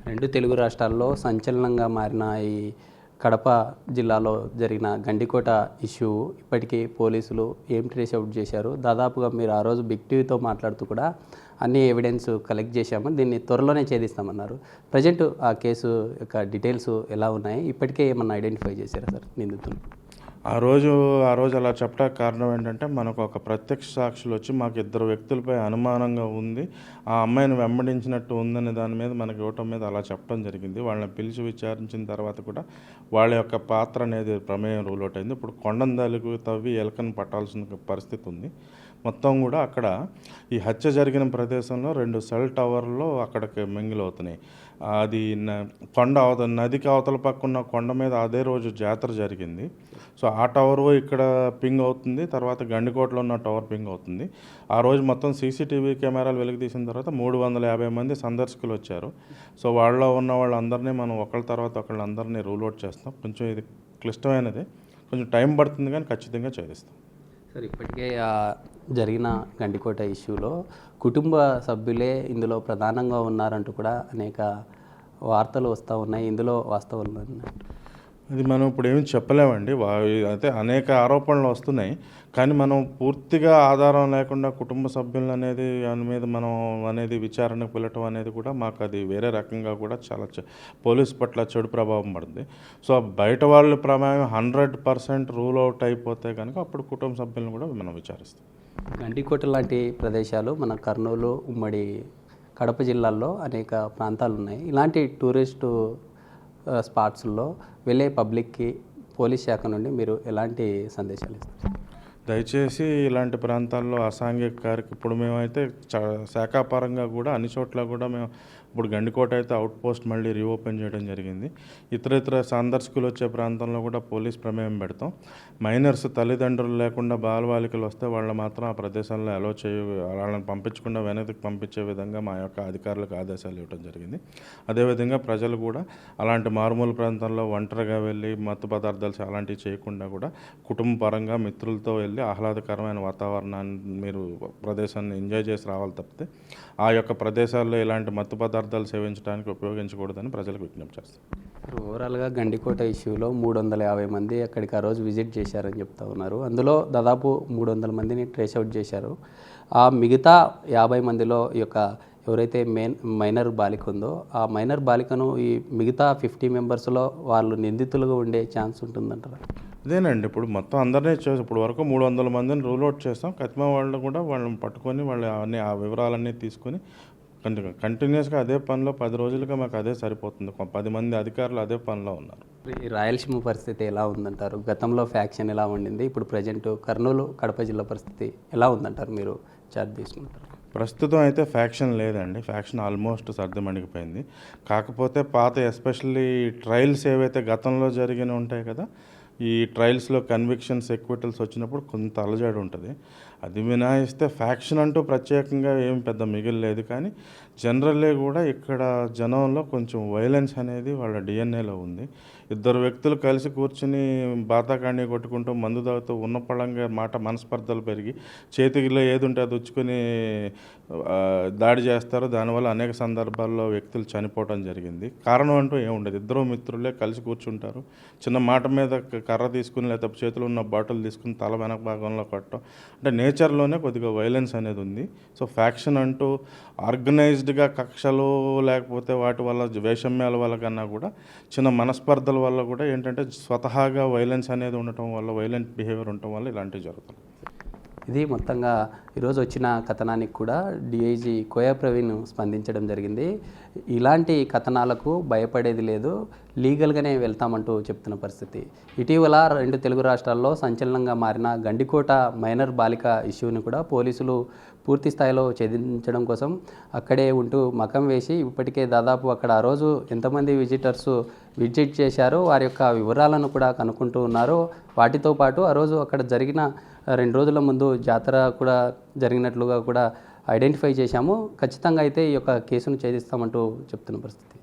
రెండు తెలుగు రాష్ట్రాల్లో సంచలనంగా మారిన ఈ కడప జిల్లాలో జరిగిన గండికోట ఇష్యూ ఇప్పటికీ పోలీసులు ఏం ట్రేస్ అవుట్ చేశారు. దాదాపుగా మీరు ఆ రోజు బిగ్ టీవీతో మాట్లాడుతూ కూడా అన్ని ఎవిడెన్స్ కలెక్ట్ చేశాము, దీన్ని త్వరలోనే ఛేదిస్తామన్నారు. ప్రజెంట్ ఆ కేసు యొక్క డీటెయిల్స్ ఎలా ఉన్నాయి? ఇప్పటికే ఏమన్నా ఐడెంటిఫై చేశారా సార్ నిందితులు? ఆ రోజు అలా చెప్పడానికి కారణం ఏంటంటే, మనకు ఒక ప్రత్యక్ష సాక్షులు వచ్చి మాకు ఇద్దరు వ్యక్తులపై అనుమానంగా ఉంది, ఆ అమ్మాయిని వెంబడించినట్టు ఉందనే దాని మీద మనకి ఇవ్వటం మీద అలా చెప్పడం జరిగింది. వాళ్ళని పిలిచి విచారించిన తర్వాత కూడా వాళ్ళ యొక్క పాత్ర అనేది ప్రమేయం రూల్ అవుట్ అయింది. ఇప్పుడు కొండందాలకు తవ్వి ఎలకను పట్టాల్సిన పరిస్థితి ఉంది. మొత్తం కూడా అక్కడ ఈ హత్య జరిగిన ప్రదేశంలో 2 సెల్ టవర్లు అక్కడికి మింగిలవుతున్నాయి. అది నదికి అవతల పక్కన కొండ మీద అదే రోజు జాతర జరిగింది. సో ఆ టవర్ ఇక్కడ పింగ్ అవుతుంది, తర్వాత గండికోటలో ఉన్న టవర్ పింగ్ అవుతుంది. ఆ రోజు మొత్తం సీసీటీవీ కెమెరాలు వెలికి తీసిన తర్వాత 350 మంది సందర్శకులు వచ్చారు. సో వాళ్ళలో ఉన్న వాళ్ళందరినీ మనం ఒకళ్ళ తర్వాత ఒకళ్ళందరినీ రూల్ అవుట్ చేస్తాం. కొంచెం ఇది క్లిష్టమైనది, కొంచెం టైం పడుతుంది, కానీ ఖచ్చితంగా ఛేదిస్తాం. సార్, ఇప్పటికే జరిగిన గండికోట ఇష్యూలో కుటుంబ సభ్యులే ఇందులో ప్రధానంగా ఉన్నారంటూ కూడా అనేక వార్తలు వస్తూ ఉన్నాయి. ఇందులో వాస్తవాలు ఉన్నాయి? అది మనం ఇప్పుడు ఏమి చెప్పలేమండి. అయితే అనేక ఆరోపణలు వస్తున్నాయి, కానీ మనం పూర్తిగా ఆధారం లేకుండా కుటుంబ సభ్యులు అనేది దాని మీద మనం అనేది విచారణకు పిలవటం అనేది కూడా మాకు అది వేరే రకంగా కూడా చాలా పోలీస్ పట్ల చెడు ప్రభావం పడుతుంది. సో బయట వాళ్ళ ప్రమేయం 100% రూల్ అవుట్ అయిపోతే కనుక అప్పుడు కుటుంబ సభ్యులను కూడా మనం విచారిస్తాం. గండికోట లాంటి ప్రదేశాలు మన కర్నూలు, ఉమ్మడి కడప జిల్లాల్లో అనేక ప్రాంతాలు ఉన్నాయి. ఇలాంటి టూరిస్టు స్పాట్స్లో వెళ్ళే పబ్లిక్కి పోలీస్ శాఖ నుండి మీరు ఎలాంటి సందేశాలు ఇస్తారు? దయచేసి ఇలాంటి ప్రాంతాల్లో అసాంఘిక ఇప్పుడు మేమైతే శాఖాపరంగా కూడా అన్ని చోట్ల కూడా మేము ఇప్పుడు గండికోట అయితే అవుట్ పోస్ట్ మళ్ళీ రీఓపెన్ చేయడం జరిగింది. ఇతర సందర్శకులు వచ్చే ప్రాంతంలో కూడా పోలీస్ ప్రమేయం పెడతాం. మైనర్స్ తల్లిదండ్రులు లేకుండా బాలబాలికలు వస్తే వాళ్ళు మాత్రం ఆ ప్రదేశాల్లో అలో వాళ్ళని పంపించకుండా వెనక్కి పంపించే విధంగా మా యొక్క అధికారులకు ఆదేశాలు ఇవ్వడం జరిగింది. అదేవిధంగా ప్రజలు కూడా అలాంటి మారుమూల ప్రాంతాల్లో ఒంటరిగా వెళ్ళి మత్తు పదార్థాలు అలాంటివి చేయకుండా కూడా కుటుంబ పరంగా మిత్రులతో వెళ్ళి ఆహ్లాదకరమైన వాతావరణాన్ని మీరు ప్రదేశాన్ని ఎంజాయ్ చేసి రావాలి తప్పితే ఆ యొక్క ప్రదేశాల్లో ఇలాంటి మత్తు పదార్థాలు సేవించడానికి ఉపయోగించకూడదని ప్రజలకు విజ్ఞప్తి చేస్తాం. ఓవరాల్గా గండికోట ఇష్యూలో 350 మంది అక్కడికి ఆ రోజు విజిట్ చేశారని చెప్తా ఉన్నారు. అందులో దాదాపు 300 మందిని ట్రేస్ అవుట్ చేశారు. ఆ మిగతా 50 మందిలో ఈ యొక్క ఎవరైతే మైనర్ బాలిక ఉందో ఆ మైనర్ బాలికను ఈ మిగతా 50 మెంబర్స్లో వాళ్ళు నిందితులుగా ఉండే ఛాన్స్ ఉంటుందంటారా? అదేనండి, ఇప్పుడు మొత్తం అందరినీ ఇప్పుడు వరకు 300 మందిని రూల్ అవుట్ చేస్తాం. కతిమా వాళ్ళు కూడా వాళ్ళని పట్టుకొని అన్ని ఆ వివరాలన్నీ తీసుకొని కంటిన్యూస్గా అదే పనిలో 10 రోజులుగా మాకు అదే సరిపోతుంది. 10 మంది అధికారులు అదే పనిలో ఉన్నారు. ఈ రాయలసీమ పరిస్థితి ఎలా ఉందంటారు? గతంలో ఫ్యాక్షన్ ఎలా ఉండింది, ఇప్పుడు ప్రజెంట్ కర్నూలు, కడప జిల్లా పరిస్థితి ఎలా ఉందంటారు? మీరు చార్జ్ తీసుకుంటారు. ప్రస్తుతం అయితే ఫ్యాక్షన్ లేదండి. ఫ్యాక్షన్ ఆల్మోస్ట్ సర్దుమణిగిపోయింది. కాకపోతే పాత ఎస్పెషల్లీ ట్రయల్స్ ఏవైతే గతంలో జరిగిన ఉంటాయి కదా, ఈ ట్రయల్స్లో కన్విక్షన్స్, ఎక్విటల్స్ వచ్చినప్పుడు కొంత అలజడి ఉంటుంది. అది మినహాయిస్తే ఫ్యాక్షన్ అంటూ ప్రత్యేకంగా ఏం పెద్ద మిగిలిలేదు. కానీ జనరల్లీ కూడా ఇక్కడ జనంలో కొంచెం వైలెన్స్ అనేది వాళ్ళ డిఎన్ఏలో ఉంది. ఇద్దరు వ్యక్తులు కలిసి కూర్చుని బాతాకాండి కొట్టుకుంటూ మందు తాగుతూ ఉన్న పళంగా మనస్పర్ధలు పెరిగి చేతిలో ఏది ఉంటే అది ఉచ్చుకొని దాడి చేస్తారు. దానివల్ల అనేక సందర్భాల్లో వ్యక్తులు చనిపోవడం జరిగింది. కారణం అంటూ ఏముండదు. ఇద్దరు మిత్రులే కలిసి కూర్చుంటారు, చిన్న మాట మీద కర్ర తీసుకుని లేకపోతే చేతిలో ఉన్న బాటిల్ తీసుకుని తల వెనక భాగంలో కొట్టడం, అంటే నేచర్లోనే కొద్దిగా వైలెన్స్ అనేది ఉంది. సో ఫ్యాక్షన్ అంటూ ఆర్గనైజ్డ్గా కక్షలు లేకపోతే వాటి వల్ల వైషమ్యాల వల్ల కన్నా కూడా చిన్న మనస్పర్ధల వల్ల కూడా ఏంటంటే స్వతహాగా వైలెన్స్ అనేది ఉండటం వల్ల, వైలెంట్ బిహేవియర్ ఉండటం వల్ల ఇలాంటివి జరుగుతుంది. ఇది మొత్తంగా ఈరోజు వచ్చిన కథనానికి కూడా డిఐజీ కోయా ప్రవీణ్ స్పందించడం జరిగింది. ఇలాంటి కథనాలకు భయపడేది లేదు, లీగల్గానే వెళ్తామంటూ చెప్తున్న పరిస్థితి. ఇటీవల 2 తెలుగు రాష్ట్రాల్లో సంచలనంగా మారిన గండికోట మైనర్ బాలిక ఇష్యూని కూడా పోలీసులు పూర్తి స్థాయిలో ఛేదించడం కోసం అక్కడే ఉంటూ మకం వేసి ఇప్పటికే దాదాపు అక్కడ ఆ రోజు ఎంతమంది విజిటర్స్ విజిట్ చేశారో వారి యొక్క వివరాలను కూడా కనుక్కుంటూ ఉన్నారు. వాటితో పాటు ఆ రోజు అక్కడ జరిగిన 2 రోజుల ముందు జాతర కూడా జరిగినట్లుగా కూడా ఐడెంటిఫై చేశాము. ఖచ్చితంగా అయితే ఈ యొక్క కేసును ఛేదిస్తామంటూ చెప్తున్న పరిస్థితి.